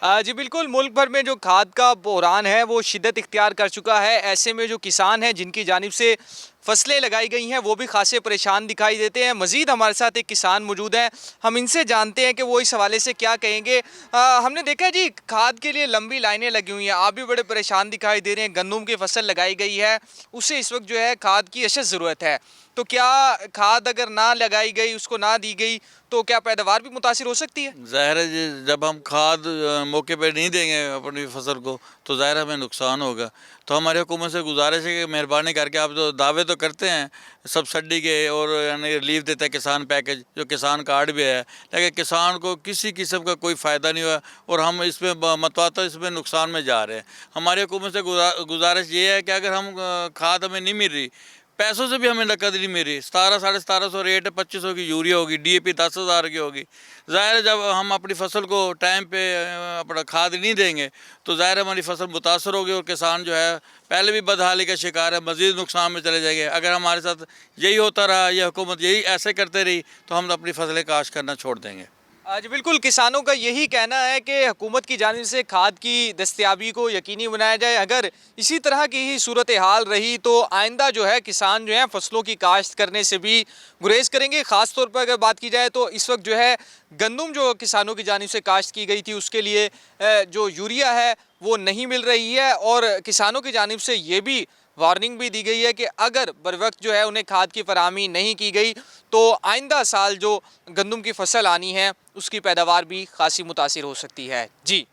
जी बिल्कुल, मुल्क भर में जो खाद का बहरान है वो शिद्दत इख्तियार कर चुका है। ऐसे में जो किसान हैं जिनकी जानिब से फसलें लगाई गई हैं वो भी खासे परेशान दिखाई देते हैं। मज़ीद हमारे साथ एक किसान मौजूद हैं, हम इनसे जानते हैं कि वो इस हवाले से क्या कहेंगे। हमने देखा है जी खाद के लिए लंबी लाइनें लगी हुई हैं, आप भी बड़े परेशान दिखाई दे रहे हैं। गंदम की फसल लगाई गई है, उसे इस वक्त जो है खाद की अशद ज़रूरत है। तो क्या खाद अगर ना लगाई गई, उसको ना दी गई, तो क्या पैदावार भी मुतासिर हो सकती है? ज़ाहिर है जी, जब हम खाद मौके पे नहीं देंगे अपनी फसल को तो ज़ाहिर हमें नुकसान होगा। तो हमारी हुकूमत से गुजारिश है कि मेहरबानी करके, आप जो दावे तो करते हैं सब्सिडी के और यानी रिलीफ देते हैं किसान पैकेज, जो किसान कार्ड भी है, लेकिन किसान को किसी किस्म का कोई फ़ायदा नहीं हुआ और हम इसमें मतवाता इसमें नुकसान में जा रहे हैं। हमारी हुकूमत से गुजारिश ये है कि अगर हम खाद हमें नहीं मिल रही, पैसों से भी हमें नकद नहीं मिल रही, 1700-1750 रेट है, 2500 की यूरिया होगी, DAP 10,000 की होगी। ज़ाहिर है जब हम अपनी फसल को टाइम पे अपना खाद नहीं देंगे तो ज़ाहिर हमारी फसल मुतासर होगी और किसान जो है पहले भी बदहाली का शिकार है, मज़ीद नुकसान में चले जाएंगे। अगर हमारे साथ यही होता रहा, यह हुकूमत यही ऐसे करते रही, तो हम अपनी फसलें काश्त करना छोड़ देंगे। जी बिल्कुल, किसानों का यही कहना है कि हुकूमत की जानिब से खाद की दस्तयाबी को यकीनी बनाया जाए। अगर इसी तरह की ही सूरत हाल रही तो आइंदा जो है किसान जो है फसलों की काश्त करने से भी गुरेज करेंगे। ख़ास तौर पर अगर बात की जाए तो इस वक्त जो है गंदम जो किसानों की जानिब से काश्त की गई थी उसके लिए जो यूरिया है वो नहीं मिल रही है, और किसानों की जानिब से ये भी वार्निंग भी दी गई है कि अगर बर वक्त जो है उन्हें खाद की फराहमी नहीं की गई तो आइंदा साल जो गंदम की फसल आनी है उसकी पैदावार भी खासी मुतासिर हो सकती है। जी।